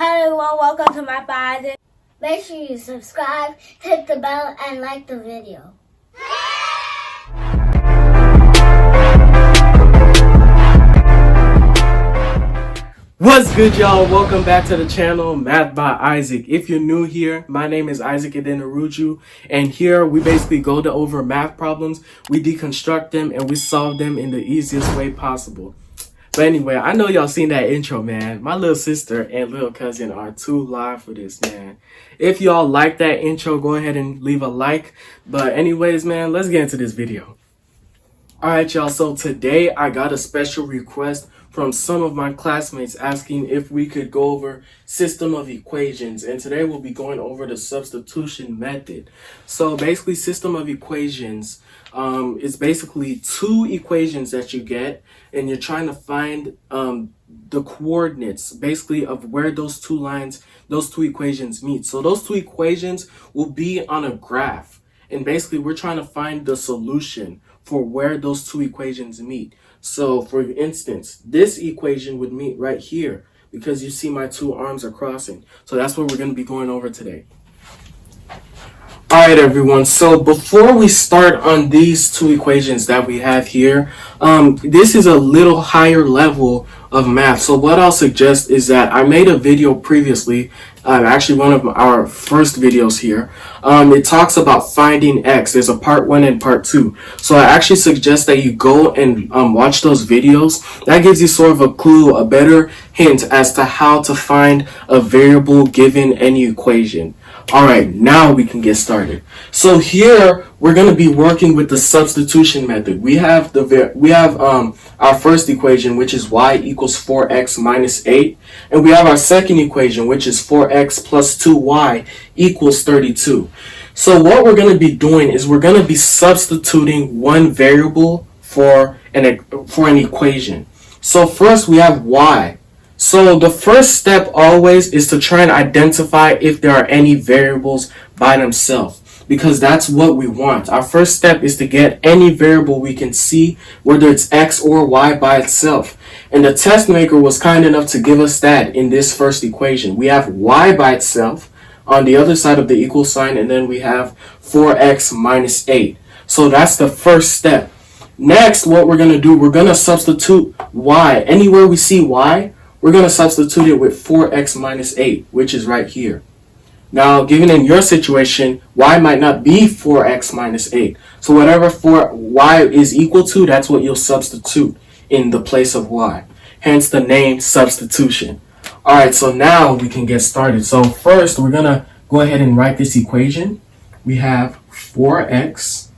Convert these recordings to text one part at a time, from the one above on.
Hello everyone, welcome to my Isaac. Make sure you subscribe, hit the bell, and like the video. What's good, y'all? Welcome back to the channel, Math by Isaac. If you're new here, my name is Isaac Adenaruju, and here we basically go over math problems, we deconstruct them, and we solve them in the easiest way possible. But anyway, I know y'all seen that intro, man. My little sister and little cousin are too live for this, man. If y'all like that intro, go ahead and leave a like. But anyways, man, let's get into this video. Alright, y'all, so today I got a special request from some of my classmates asking if we could go over system of equations, and today we'll be going over the substitution method. So basically, system of equations is basically two equations that you get, and you're trying to find the coordinates basically of where those two equations meet. So those two equations will be on a graph, and basically we're trying to find the solution for where those two equations meet. So for instance, this equation would meet right here because you see my two arms are crossing. So that's what we're going to be going over today. Alright everyone, so before we start on these two equations that we have here, this is a little higher level of math. So what I'll suggest is that I made a video previously, actually one of our first videos here. It talks about finding x. There's a part 1 and part 2. So I actually suggest that you go and watch those videos. That gives you sort of a clue, a better hint as to how to find a variable given any equation. Alright, now we can get started. So here we're going to be working with the substitution method. We have our first equation, which is y equals 4x minus 8, and we have our second equation, which is 4x plus 2y equals 32. So what we're going to be doing is we're going to be substituting one variable for an equation. So first we have y. So the first step always is to try and identify if there are any variables by themselves, because that's what we want. Our first step is to get any variable we can see, whether it's x or y by itself. And the test maker was kind enough to give us that in this first equation. We have y by itself on the other side of the equal sign, and then we have 4x minus 8. So that's the first step. Next, what we're going to do, we're going to substitute y. Anywhere we see y, we're going to substitute it with 4x minus 8, which is right here. Now, given in your situation, y might not be 4x minus 8. So whatever y is equal to, that's what you'll substitute in the place of y. Hence the name substitution. Alright, so now we can get started. So first, we're going to go ahead and write this equation. We have 4x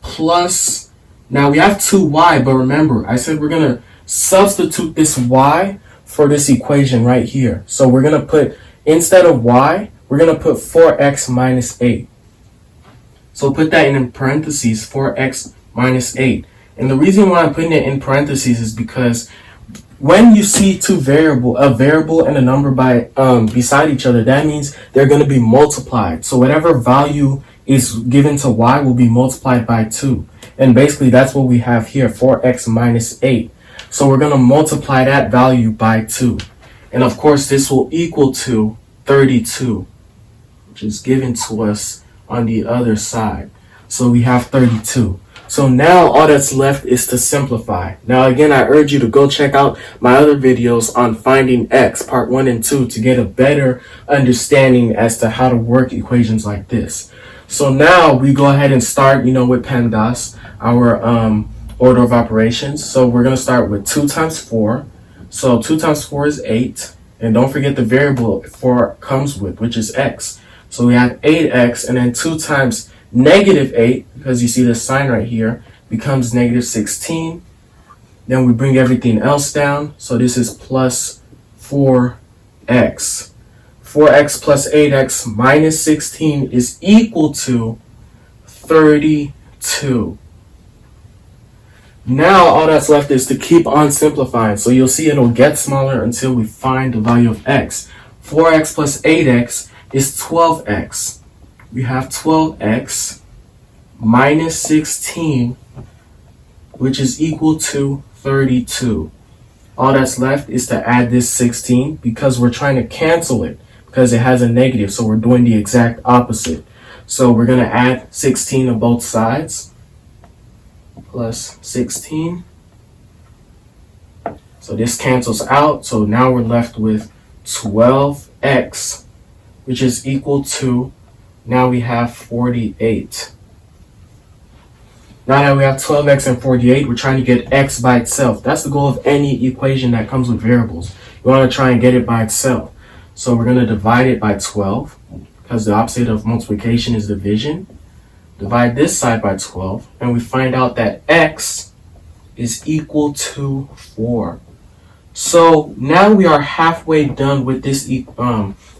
plus, now we have 2y, but remember, I said we're going to substitute this y for this equation right here. So we're going to put, instead of y, we're going to put 4x minus 8. So put that in parentheses, 4x minus 8. And the reason why I'm putting it in parentheses is because when you see a variable and a number beside each other, that means they're going to be multiplied. So whatever value is given to y will be multiplied by 2. And basically that's what we have here, 4x minus 8. So we're going to multiply that value by 2. And of course, this will equal to 32, which is given to us on the other side. So we have 32. So now all that's left is to simplify. Now again, I urge you to go check out my other videos on finding x, part 1 and 2, to get a better understanding as to how to work equations like this. So now we go ahead and start, with PEMDAS, our order of operations. So we're going to start with 2 times 4. So 2 times 4 is 8. And don't forget the variable 4 comes with, which is x. So we have 8x, and then 2 times negative 8, because you see the sign right here, becomes negative 16. Then we bring everything else down. So this is plus 4x. 4x plus 8x minus 16 is equal to 32. Now all that's left is to keep on simplifying. So you'll see it'll get smaller until we find the value of x. 4x plus 8x is 12x. We have 12x minus 16, which is equal to 32. All that's left is to add this 16 because we're trying to cancel it because it has a negative. So we're doing the exact opposite. So we're going to add 16 on both sides plus 16. So this cancels out. So now we're left with 12x, which is equal to, now we have 48. Now that we have 12x and 48, we're trying to get x by itself. That's the goal of any equation that comes with variables. You want to try and get it by itself. So we're going to divide it by 12, because the opposite of multiplication is division. Divide this side by 12, and we find out that x is equal to 4. So now we are halfway done with this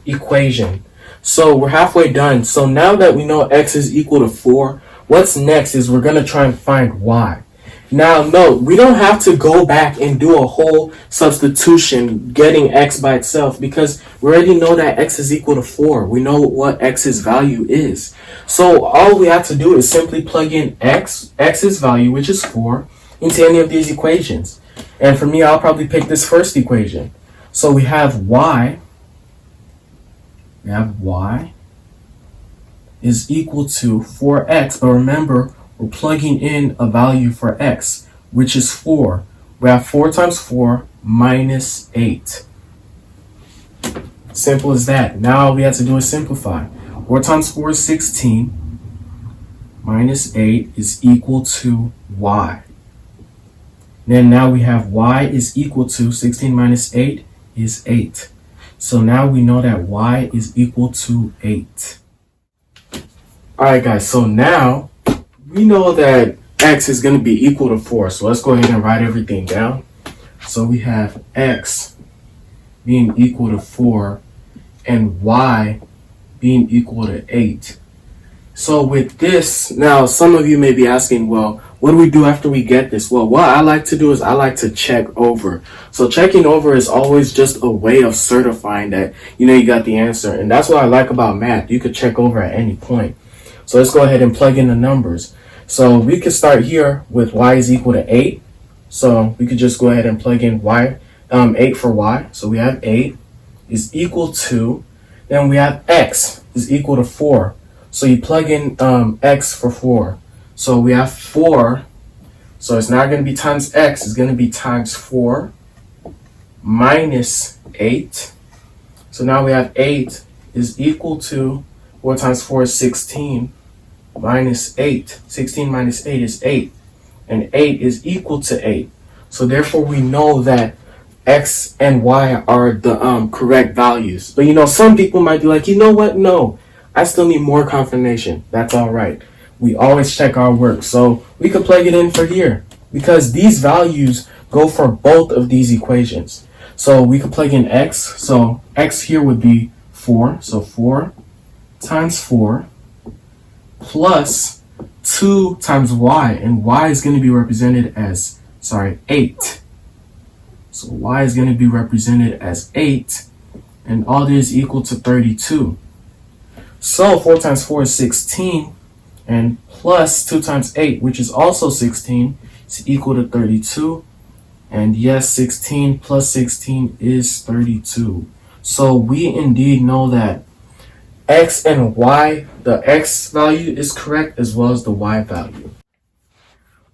equation. So we're halfway done. So now that we know x is equal to 4, what's next is we're going to try and find y. Now, note, we don't have to go back and do a whole substitution getting x by itself because we already know that x is equal to 4. We know what x's value is. So all we have to do is simply plug in x's value, which is 4, into any of these equations. And for me, I'll probably pick this first equation. So we have y is equal to 4x, but remember, we're plugging in a value for x, which is 4. We have 4 times 4 minus 8. Simple as that. Now all we have to do is simplify. 4 times 4 is 16, minus 8 is equal to y. Then now we have y is equal to 16 minus 8 is 8. So now we know that y is equal to 8. Alright guys, so now we know that x is going to be equal to 4. So let's go ahead and write everything down. So we have x being equal to 4 and y being equal to 8. So with this, now some of you may be asking, well, what do we do after we get this? Well, what I like to do is I like to check over. So checking over is always just a way of certifying that, you got the answer. And that's what I like about math. You could check over at any point. So let's go ahead and plug in the numbers. So we could start here with y is equal to 8. So we could just go ahead and plug in 8 for y. So we have 8 is equal to, then we have x is equal to 4. So you plug in x for 4. So we have 4. So it's not going to be times x. It's going to be times 4 minus 8. So now we have 8 is equal to 4 times 4 is 16 minus 8. 16 minus 8 is 8. And 8 is equal to 8. So therefore we know that x and y are the correct values. But some people might be like, you know what? No, I still need more confirmation. That's all right. We always check our work. So we could plug it in for here because these values go for both of these equations. So we could plug in x. So x here would be 4. So 4 times 4 plus 2 times y. And y is going to be represented as, 8. So y is going to be represented as 8. And all this is equal to 32. So 4 times 4 is 16. And plus 2 times 8, which is also 16, is equal to 32. And yes, 16 plus 16 is 32. So we indeed know that x and y, the x value is correct as well as the y value.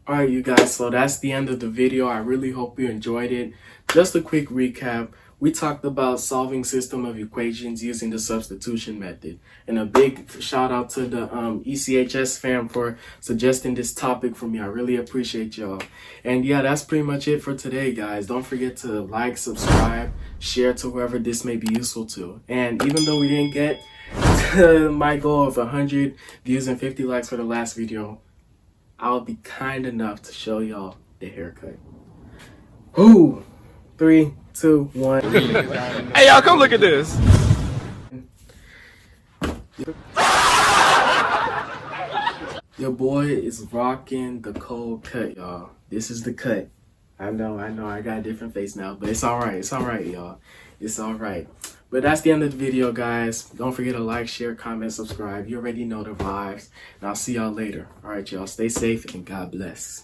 Alright you guys, so that's the end of the video. I really hope you enjoyed it. Just a quick recap. We talked about solving system of equations using the substitution method. And a big shout out to the ECHS fam for suggesting this topic for me. I really appreciate y'all. And yeah, that's pretty much it for today, guys. Don't forget to like, subscribe, share to whoever this may be useful to. And even though we didn't get to my goal of 100 views and 50 likes for the last video, I'll be kind enough to show y'all the haircut. Ooh, 3, 2, 1. Hey, y'all, come look at this. Your boy is rocking the cold cut, y'all. This is the cut. I know, I got a different face now, but it's alright. It's alright, y'all. It's alright. But that's the end of the video, guys. Don't forget to like, share, comment, subscribe. You already know the vibes. And I'll see y'all later. Alright, y'all. Stay safe and God bless.